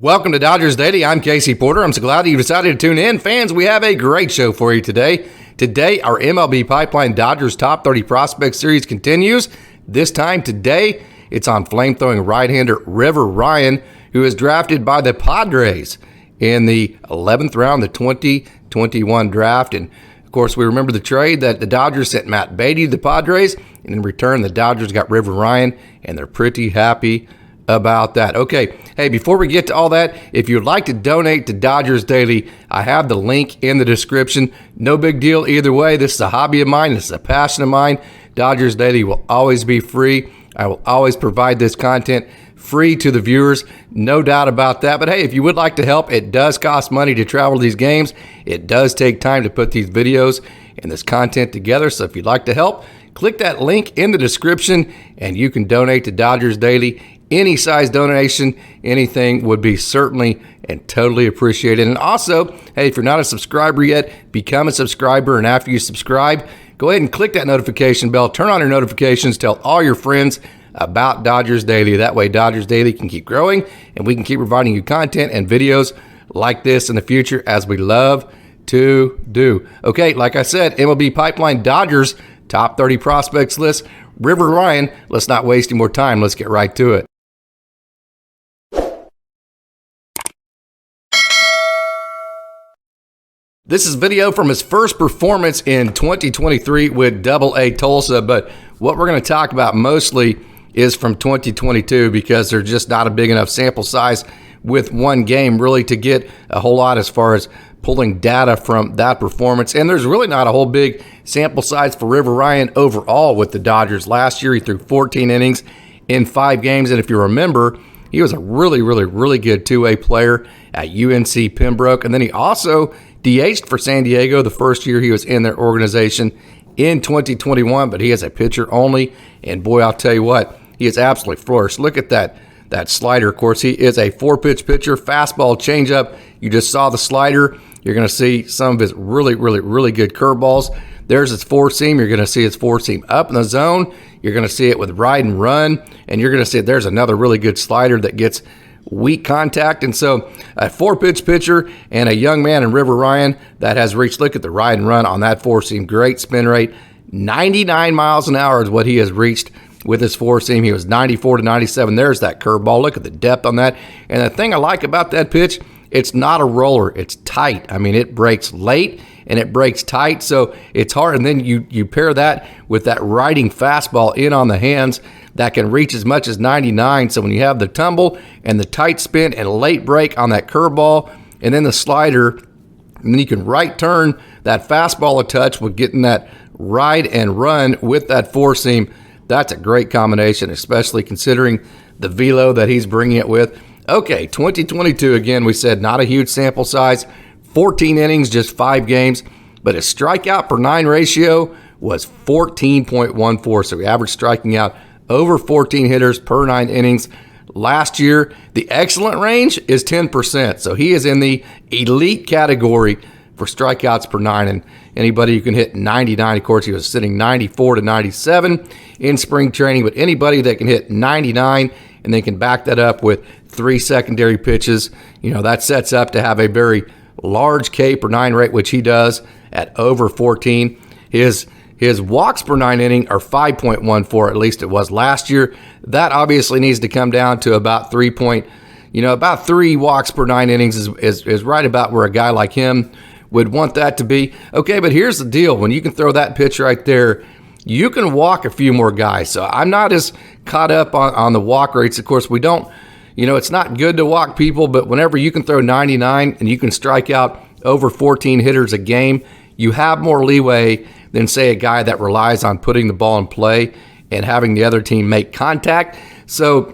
Welcome to Dodgers Daily. I'm Casey Porter. I'm so glad that you decided to tune in. Fans, we have a great show for you today. Today, our MLB Pipeline Dodgers Top 30 Prospect Series continues. This time today, it's on flame-throwing right-hander River Ryan, who is drafted by the Padres in the 11th round, the 2021 draft. And, of course, we remember the trade that the Dodgers sent Matt Beatty to the Padres, and in return, the Dodgers got River Ryan, and they're pretty happy about that. Okay, hey, before we get to all that, if you'd like to donate to Dodgers Daily, I have the link in the description. No big deal either way. This is a hobby of mine. This is a passion of mine. Dodgers Daily will always be free. I will always provide this content free to the viewers, no doubt about that. But hey, if you would like to help, it does cost money to travel to these games. It does take time to put these videos and this content together. So if you'd like to help, click that link in the description and you can donate to Dodgers Daily. Any size donation, anything would be certainly and totally appreciated. And also, hey, if you're not a subscriber yet, become a subscriber. And after you subscribe, go ahead and click that notification bell. Turn on your notifications. Tell all your friends about Dodgers Daily. That way, Dodgers Daily can keep growing and we can keep providing you content and videos like this in the future, as we love to do. Okay, like I said, MLB Pipeline Dodgers Top 30 Prospects list. River Ryan, let's not waste any more time. Let's get right to it. This is video from his first performance in 2023 with Double-A Tulsa, but what we're going to talk about mostly is from 2022 because there's just not a big enough sample size with one game really to get a whole lot as far as pulling data from that performance. And there's really not a whole big sample size for River Ryan overall with the Dodgers. Last year, he threw 14 innings in 5 games, and if you remember, he was a really good two-way player at UNC Pembroke, and then he also DH'd for San Diego the first year he was in their organization in 2021, but he is a pitcher only, and boy, I'll tell you what, he is absolutely flourished. Look at that slider. Of course, he is a 4-pitch pitcher, fastball, changeup. You just saw the slider. You're going to see some of his really good curveballs. There's his four-seam. You're going to see his four-seam up in the zone. You're going to see it with ride and run, and you're going to see there's another really good slider that gets weak contact. And so a 4-pitch pitcher and a young man in River Ryan that has reached, look at the ride and run on that four-seam, great spin rate. 99 miles an hour is what he has reached with his four-seam. He was 94 to 97. There's that curveball. Look at the depth on that. And the thing I like about that pitch, it's not a roller. It's tight. I mean, it breaks late and it breaks tight, so it's hard. And then you pair that with that riding fastball in on the hands that can reach as much as 99. So when you have the tumble and the tight spin and late break on that curveball and then the slider, and then you can right turn that fastball a touch with getting that ride and run with that four-seam. That's a great combination, especially considering the velo that he's bringing it with. Okay, 2022, again, we said not a huge sample size, 14 innings, just 5 games, but his strikeout per 9 ratio was 14.14, so he averaged striking out over 14 hitters per 9 innings. Last year, the excellent range is 10%, so he is in the elite category for strikeouts per 9, and anybody who can hit 99, of course, he was sitting 94 to 97 in spring training, but anybody that can hit 99 and they can back that up with 3 secondary pitches, you know, that sets up to have a very large K per 9 rate, which he does at over 14. His walks per 9 inning are 5.14, at least it was last year. That obviously needs to come down to about 3 walks per 9 innings is right about where a guy like him would want that to be. Okay, but here's the deal. When you can throw that pitch right there, you can walk a few more guys. So I'm not as caught up on the walk rates. Of course, we don't, it's not good to walk people, but whenever you can throw 99 and you can strike out over 14 hitters a game, you have more leeway than, say, a guy that relies on putting the ball in play and having the other team make contact. So,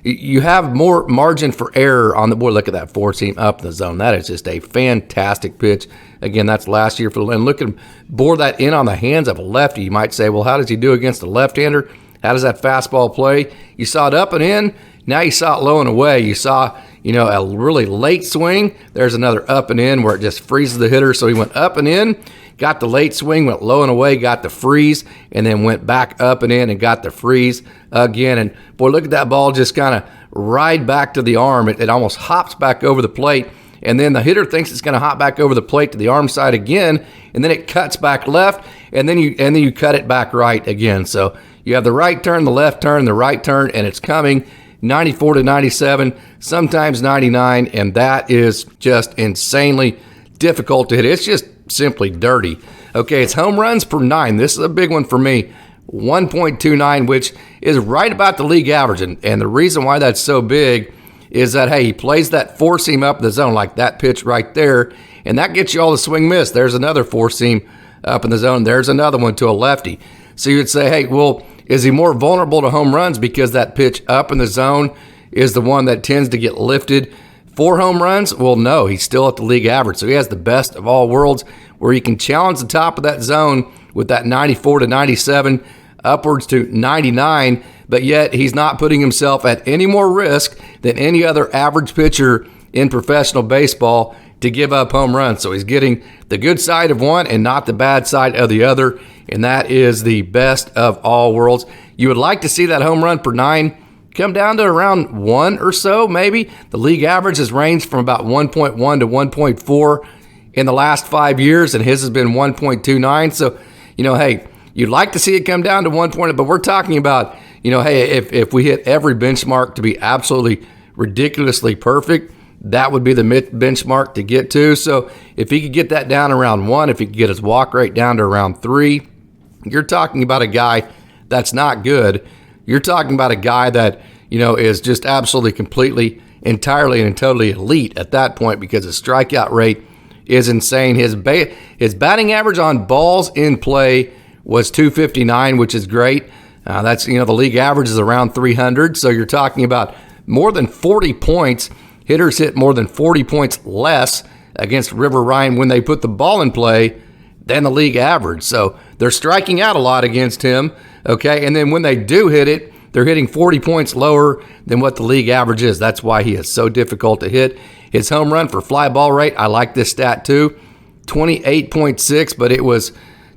you have more margin for error on the board. Look at that four-seam up in the zone. That is just a fantastic pitch. Again, that's last year and look at him bore that in on the hands of a lefty. You might say, well, how does he do against a left-hander? How does that fastball play? You saw it up and in. Now you saw it low and away. You saw, a really late swing. There's another up and in where it just freezes the hitter. So he went up and in, got the late swing, went low and away, got the freeze, and then went back up and in and got the freeze again. And boy, look at that ball just kind of right back to the arm. It almost hops back over the plate, and then the hitter thinks it's going to hop back over the plate to the arm side again, and then it cuts back left, and then you cut it back right again. So you have the right turn, the left turn, the right turn, and it's coming 94 to 97, sometimes 99, and that is just insanely difficult to hit. It's just simply dirty. Okay, it's home runs per 9. This is a big one for me. 1.29, which is right about the league average. And the reason why that's so big is that, hey, he plays that four-seam up the zone like that pitch right there, and that gets you all the swing miss. There's another four-seam up in the zone. There's another one to a lefty. So you'd say, hey, well, is he more vulnerable to home runs because that pitch up in the zone is the one that tends to get lifted for home runs? Well, no, he's still at the league average. So he has the best of all worlds where he can challenge the top of that zone with that 94 to 97, upwards to 99, but yet he's not putting himself at any more risk than any other average pitcher in professional baseball to give up home runs. So he's getting the good side of one and not the bad side of the other, and that is the best of all worlds. You would like to see that home run per 9 come down to around 1 or so, maybe. The league average has ranged from about 1.1 to 1.4 in the last 5 years, and his has been 1.29. So, hey, you'd like to see it come down to 1 point, but we're talking about, hey, if we hit every benchmark to be absolutely ridiculously perfect, that would be the benchmark to get to. So if he could get that down around 1, if he could get his walk rate down to around 3, you're talking about a guy that's not good. You're talking about a guy that, is just absolutely, completely, entirely, and totally elite at that point because his strikeout rate is insane. His batting average on balls in play was 259, which is great. That's, the league average is around 300. So you're talking about more than 40 points. Hitters hit more than 40 points less against River Ryan when they put the ball in play than the league average. So they're striking out a lot against him, okay? And then when they do hit it, they're hitting 40 points lower than what the league average is. That's why he is so difficult to hit. His home run for fly ball rate, I like this stat too, 28.6, but it was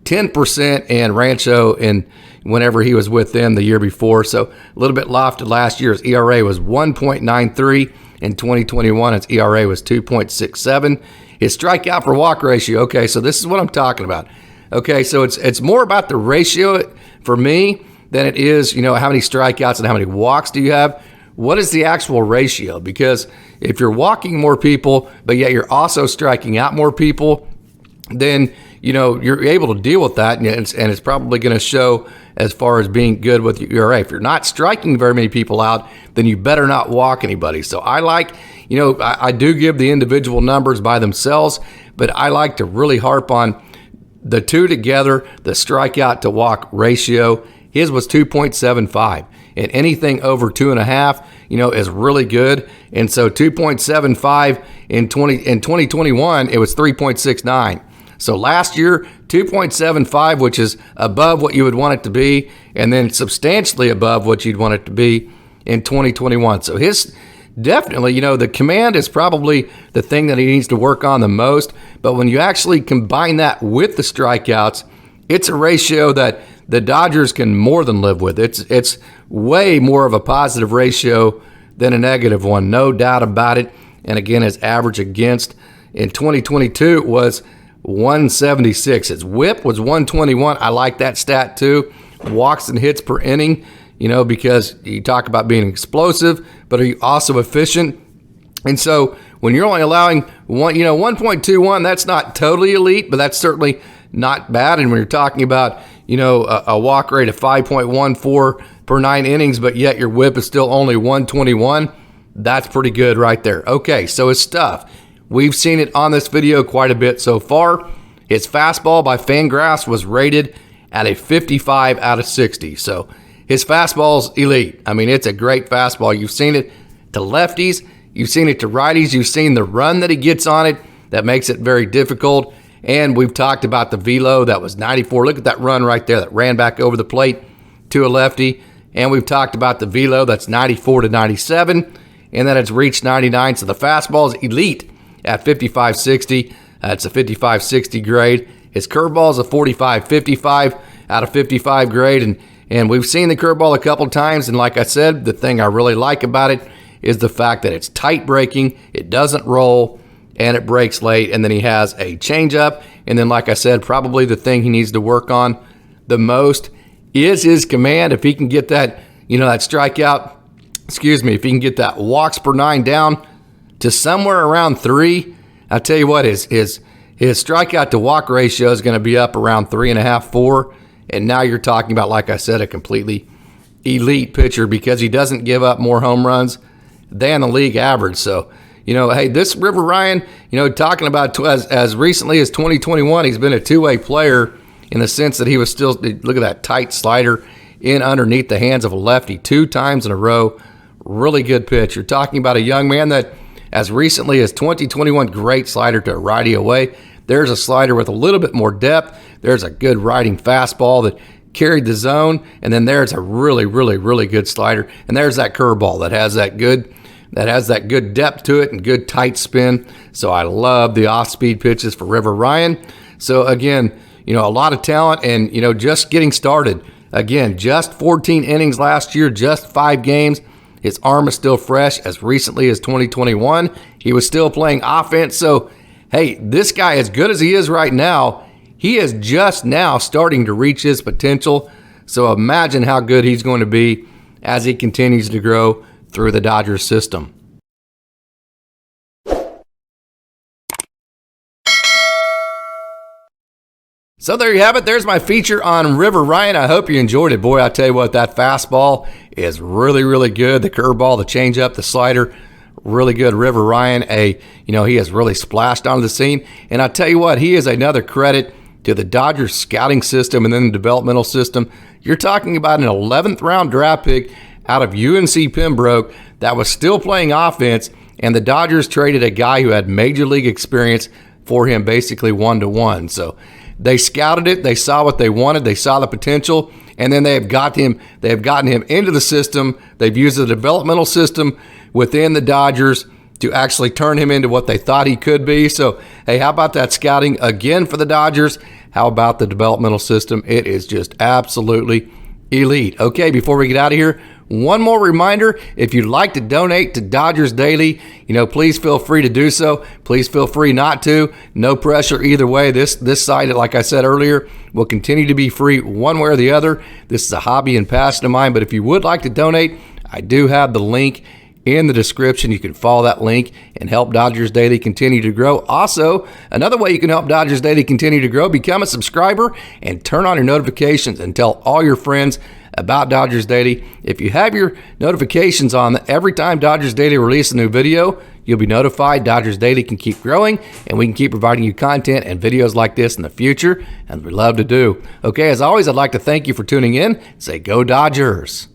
10% in Rancho and whenever he was with them the year before. So a little bit lofted last year. His ERA was 1.93. In 2021, its ERA was 2.67. His strikeout per walk ratio, okay, so this is what I'm talking about. Okay, so it's more about the ratio for me than it is, how many strikeouts and how many walks do you have. What is the actual ratio? Because if you're walking more people, but yet you're also striking out more people, then, you're able to deal with that, and it's probably going to show as far as being good with your ERA. If you're not striking very many people out, then you better not walk anybody. So I like, I do give the individual numbers by themselves, but I like to really harp on the two together, the strikeout to walk ratio. His was 2.75, and anything over 2.5, is really good. And so 2.75 in 2021, it was 3.69. So last year, 2.75, which is above what you would want it to be, and then substantially above what you'd want it to be in 2021. So his definitely, the command is probably the thing that he needs to work on the most. But when you actually combine that with the strikeouts, it's a ratio that the Dodgers can more than live with. It's way more of a positive ratio than a negative one, no doubt about it. And again, his average against in 2022 was 176. His whip was 121. I like that stat too. Walks and hits per inning, because you talk about being explosive, but are you also efficient? And so when you're only allowing 1.21, that's not totally elite, but that's certainly not bad. And when you're talking about, a walk rate of 5.14 per 9 innings, but yet your whip is still only 121, that's pretty good right there. Okay, so his stuff. We've seen it on this video quite a bit so far. His fastball by Fangraphs was rated at a 55 out of 60. So his fastball's elite. I mean, it's a great fastball. You've seen it to lefties. You've seen it to righties. You've seen the run that he gets on it that makes it very difficult. And we've talked about the velo that was 94. Look at that run right there that ran back over the plate to a lefty. And we've talked about the velo that's 94 to 97. And then it's reached 99. So the fastball is elite at 55-60. It's a 55-60 grade. His curveball is a 45-55 out of 55 grade. And we've seen the curveball a couple times. And like I said, the thing I really like about it is the fact that it's tight breaking, it doesn't roll, and it breaks late. And then he has a changeup. And then, like I said, probably the thing he needs to work on the most is his command. If he can get that, that strikeout, if he can get that walks per 9 down to somewhere around 3, I tell you what, his strikeout to walk ratio is going to be up around 3.5, 4. And now you're talking about, like I said, a completely elite pitcher because he doesn't give up more home runs than the league average. So, hey, this River Ryan, talking about as recently as 2021, he's been a two-way player in the sense that he was still, look at that tight slider in underneath the hands of a lefty 2 times in a row. Really good pitch. You're talking about a young man that as recently as 2021, great slider to a righty away. There's a slider with a little bit more depth. There's a good riding fastball that carried the zone. And then there's a really, really, really good slider. And there's that curveball that has that good depth to it and good tight spin. So I love the off-speed pitches for River Ryan. So again, a lot of talent and, just getting started. Again, just 14 innings last year, just 5 games. His arm is still fresh. As recently as 2021, he was still playing offense. So, hey, this guy, as good as he is right now, he is just now starting to reach his potential. So imagine how good he's going to be as he continues to grow through the Dodgers system. So there you have it. There's my feature on River Ryan. I hope you enjoyed it. Boy, I tell you what, that fastball is really, really good. The curveball, the changeup, the slider, really good. River Ryan, he has really splashed onto the scene. And I tell you what, he is another credit to the Dodgers scouting system and then the developmental system. You're talking about an 11th round draft pick out of UNC Pembroke that was still playing offense, and the Dodgers traded a guy who had major league experience for him basically 1-to-1. So they scouted it, they saw what they wanted, they saw the potential, and then they have gotten him into the system. They've used the developmental system within the Dodgers to actually turn him into what they thought he could be. So, hey, how about that scouting again for the Dodgers? How about the developmental system? It is just absolutely elite. Okay, before we get out of here, one more reminder, if you'd like to donate to Dodgers Daily, please feel free to do so. Please feel free not to. No pressure either way. This site, like I said earlier, will continue to be free one way or the other. This is a hobby and passion of mine, but if you would like to donate, I do have the link in the description. You can follow that link and help Dodgers Daily continue to grow. Also, another way you can help Dodgers Daily continue to grow, become a subscriber and turn on your notifications and tell all your friends about Dodgers Daily. If you have your notifications on, every time Dodgers Daily releases a new video, you'll be notified. Dodgers Daily can keep growing, and we can keep providing you content and videos like this in the future, and we love to do. Okay, as always, I'd like to thank you for tuning in. Say, go Dodgers.